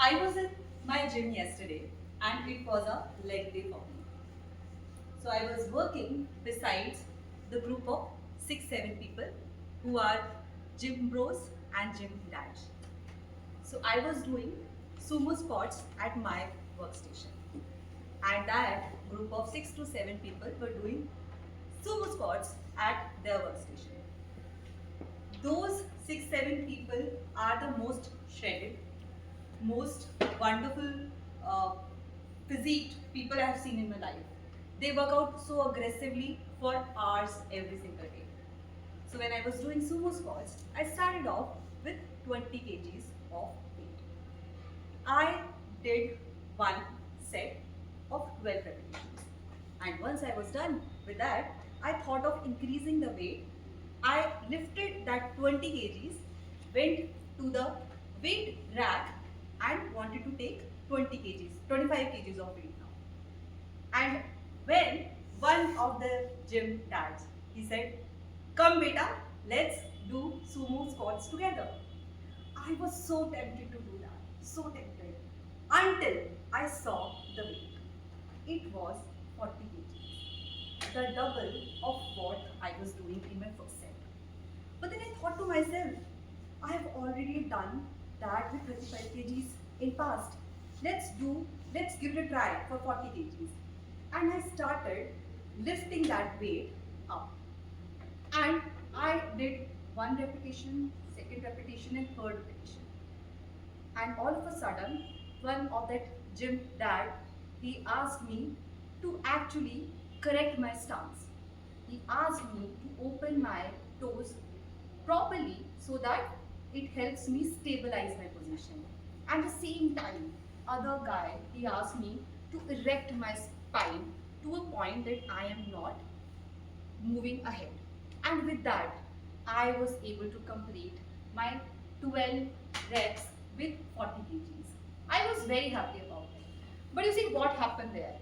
I was in my gym yesterday and it was a leg day for me. So I was working besides the group of 6-7 people who are gym bros and gym dads. So I was doing sumo squats at my workstation. And that group of 6 to 7 people were doing sumo squats at their workstation. Those 6-7 people are the most shredded, most wonderful uh, physique people I have seen in my life. They work out so aggressively for hours every single day. So when I was doing sumo squats, I started off with 20 kgs of weight. I did one set of 12 repetitions. And once I was done with that, I thought of increasing the weight. I lifted that 20 kgs, went to the weight rack and wanted to take 20 kgs, 25 kgs of weight now. And when one of the gym dads, he said, "Come beta, let's do sumo squats together." I was so tempted to do that, so tempted, until I saw the weight. It was 40 kgs, the double of what I was doing in my first set. But then I thought to myself, I have already done that with 35 kgs in past. Let's give it a try for 40 kgs. And I started lifting that weight up. And I did one repetition, second repetition, and third repetition. And all of a sudden, one of that gym dad, he asked me to actually correct my stance. He asked me to open my toes properly so that it helps me stabilize my position. At the same time, other guy, he asked me to erect my spine to a point that I am not moving ahead. And with that, I was able to complete my 12 reps with 40 kgs. I was very happy about it. But you see what happened there?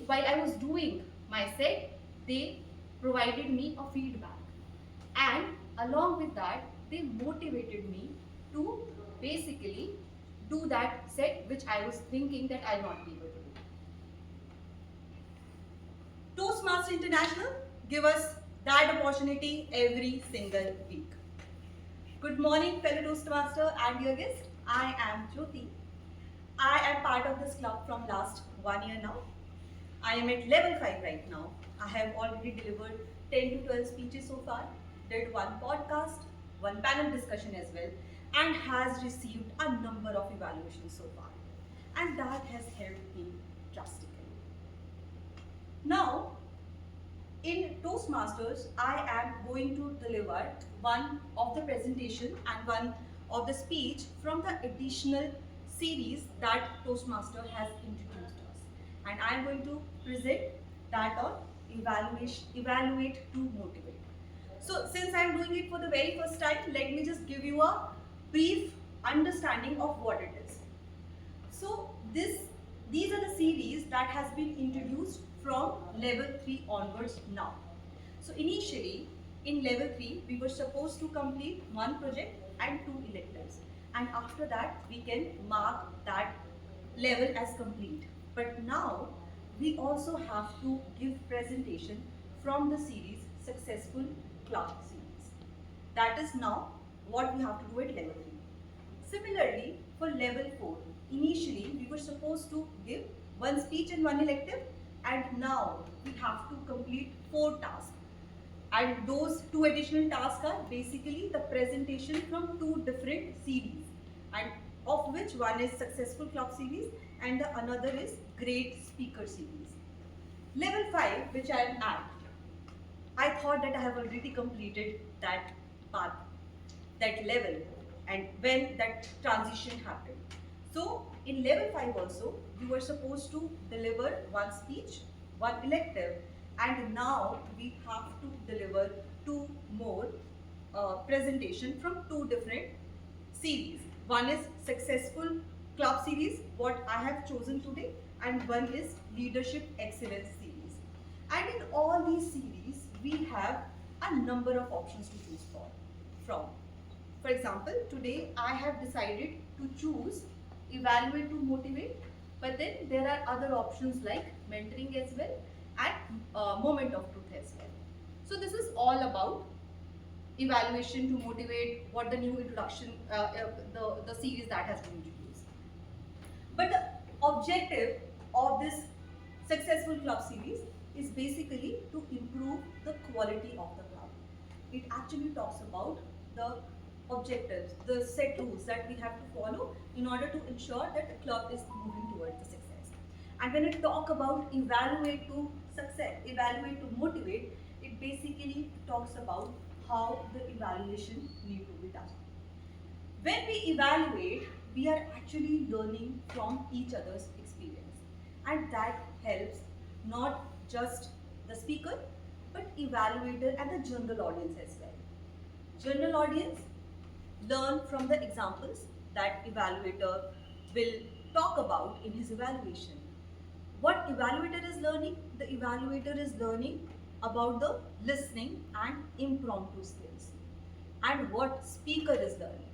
While I was doing my set, they provided me a feedback. And along with that, they motivated me to basically do that set which I was thinking that I'll not be able to do. Toastmaster International give us that opportunity every single week. Good morning, fellow Toastmaster and your guest. I am Jyoti. I am part of this club from last 1 year now. I am at level 5 right now. I have already delivered 10 to 12 speeches so far, did one podcast, one panel discussion as well, and has received a number of evaluations so far. And that has helped me drastically. Now, in Toastmasters, I am going to deliver one of the presentation and one of the speech from the additional series that Toastmaster has introduced us. And I am going to present that on evaluate to motivate. So since I am doing it for the very first time, let me just give you a brief understanding of what it is. So these are the series that has been introduced from level 3 onwards now. So initially in level 3 we were supposed to complete one project and 2 electives, and after that we can mark that level as complete. But now we also have to give presentation from the series Successful Club series. That is now what we have to do at level 3. Similarly, for level 4, initially we were supposed to give one speech and one elective, and now we have to complete 4 tasks. And those 2 additional tasks are basically the presentation from 2 different series, and of which one is Successful Club series and the another is Great Speaker series. Level 5, which I am at, I thought that I have already completed that path, that level, and when that transition happened. So in level 5 also, we were supposed to deliver one speech, one elective, and now we have to deliver 2 more presentation from 2 different series. One is Successful Club series, what I have chosen today, and one is Leadership Excellence series. And in all these series, we have a number of options to choose from. For example, today I have decided to choose evaluate to motivate, but then there are other options like mentoring as well and moment of truth as well. So this is all about evaluation to motivate, what the new introduction, the series that has been introduced. But the objective of this successful club series is basically to improve the quality of the club. It actually talks about the objectives, the set rules that we have to follow in order to ensure that the club is moving towards the success. And when we talk about evaluate to success, evaluate to motivate, it basically talks about how the evaluation need to be done. When we evaluate, we are actually learning from each other's experience, and that helps not just the speaker but evaluator and the general audience as well. General audience learn from the examples that evaluator will talk about in his evaluation. What evaluator is learning? The evaluator is learning about the listening and impromptu skills. And what speaker is learning?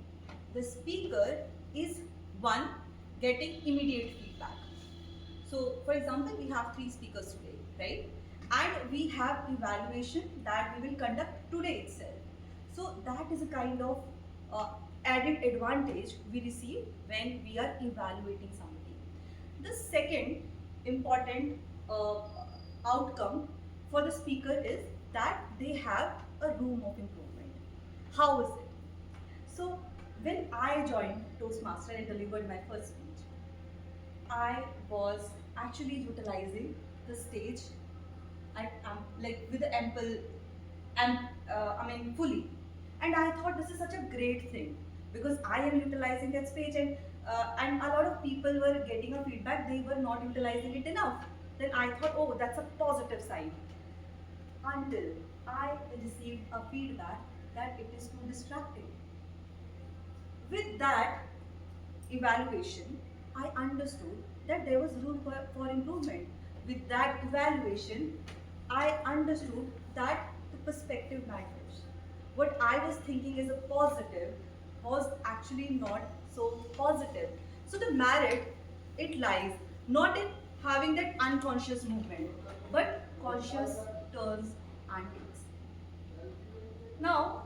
The speaker is one getting immediate feedback. So, for example, we have 3 speakers today, right? And we have evaluation that we will conduct today itself. So, that is a kind of added advantage we receive when we are evaluating somebody. The second important outcome for the speaker is that they have a room of improvement. How is it? So, when I joined Toastmaster and delivered my first speech, I was actually utilizing the stage and like with the ample and fully. And I thought this is such a great thing because I am utilizing that stage, and a lot of people were getting a feedback they were not utilizing it enough. Then I thought, oh, that's a positive sign. Until I received a feedback that it is too distracting. With that evaluation, I understood that there was room for improvement. With that evaluation, I understood that the perspective matters. What I was thinking as a positive was actually not so positive. So the merit, it lies not in having that unconscious movement, but conscious turns and takes. Now,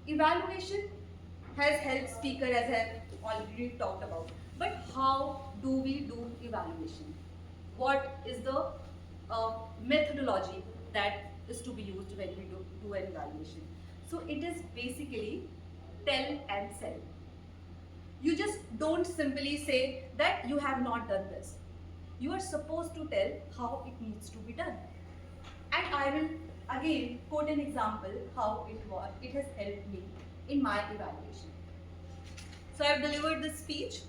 evaluation has helped speaker as I have already talked about. But how do we do evaluation? What is the methodology that is to be used when we do an evaluation? So it is basically tell and sell. You just don't simply say that you have not done this. You are supposed to tell how it needs to be done. And I will again quote an example how it has helped me in my evaluation. So I have delivered this speech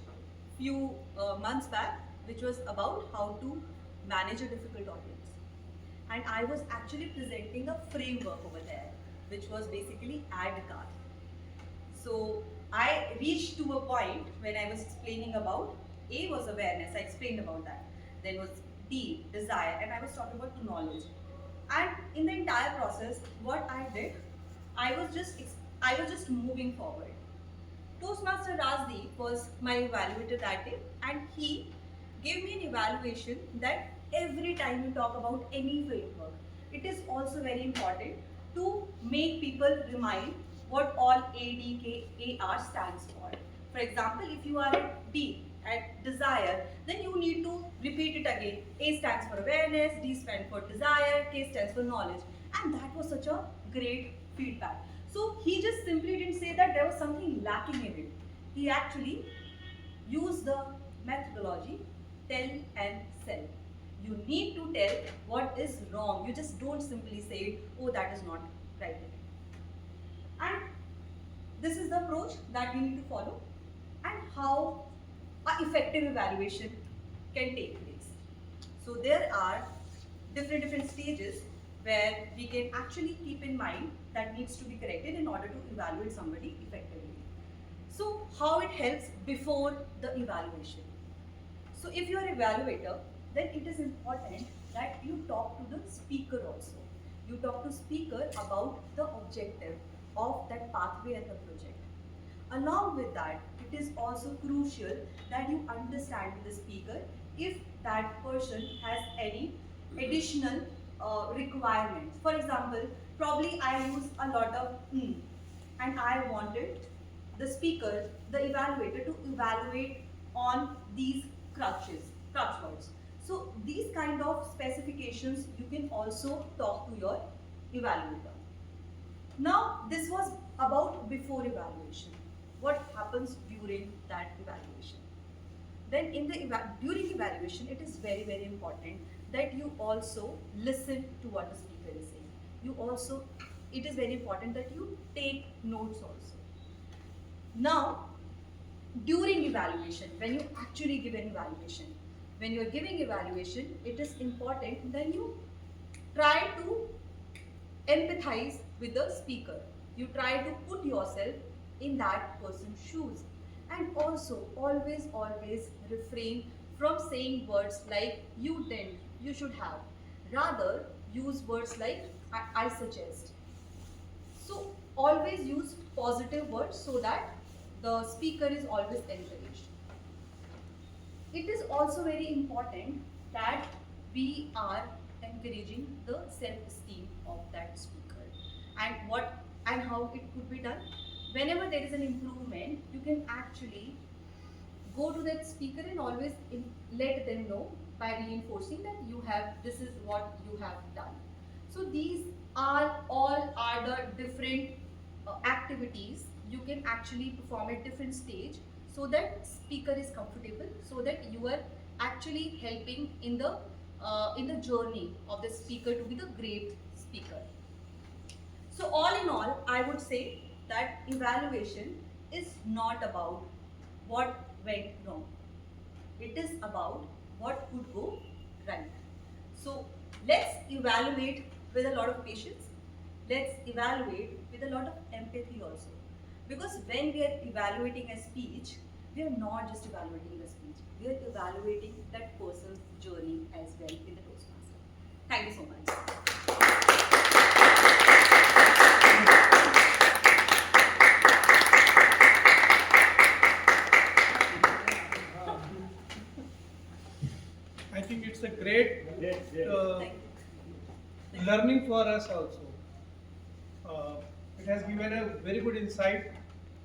few months back, which was about how to manage a difficult audience. And I was actually presenting a framework over there, which was basically ad card. So I reached to a point when I was explaining about A was awareness, I explained about that. Then was D, desire, and I was talking about knowledge. And in the entire process, what I did, I was just moving forward. Toastmaster Rajdeep was my evaluator that day, and he gave me an evaluation that every time you talk about any framework, it is also very important to make people remind what all ADKAR stands for. For example, if you are at D, at desire, then you need to repeat it again. A stands for awareness, D stands for desire, K stands for knowledge. And that was such a great feedback. So he just simply didn't say that there was something lacking in it. He actually used the methodology tell and sell. You need to tell what is wrong. You just don't simply say, oh, that is not right. And this is the approach that we need to follow, and how an effective evaluation can take place. So there are different stages where we can actually keep in mind that needs to be corrected in order to evaluate somebody effectively. So how it helps before the evaluation. So if you are an evaluator, then it is important that you talk to the speaker also. You talk to speaker about the objective of that pathway and the project. Along with that, it is also crucial that you understand the speaker if that person has any additional requirements. For example, probably I use a lot of and I wanted the speaker, the evaluator to evaluate on these crutch words. So these kind of specifications you can also talk to your evaluator. Now this was about before evaluation. What happens during that evaluation? Then in the during evaluation, it is very important that you also listen to what the speaker is saying. You also, it is very important that you take notes also. Now, during evaluation, when you actually give an evaluation, when you are giving evaluation, it is important that you try to empathize with the speaker. You try to put yourself in that person's shoes. And also, always refrain from saying words like you didn't, you should have. Rather, use words like I suggest. So, always use positive words so that the speaker is always encouraged. It is also very important that we are encouraging the self-esteem of that speaker. And how it could be done? Whenever there is an improvement, you can actually go to that speaker and always let them know by reinforcing that this is what you have done. So these are all are the different activities you can actually perform at different stage, so that speaker is comfortable, so that you are actually helping in the journey of the speaker to be the great speaker. So all in all, I would say that evaluation is not about what went wrong. It is about what could go right. So let's evaluate with a lot of patience. Let's evaluate with a lot of empathy also. Because when we are evaluating a speech, we are not just evaluating the speech. We are evaluating that person's journey as well in the Toastmaster. Thank you so much. I think it's a great learning for us also. It has given a very good insight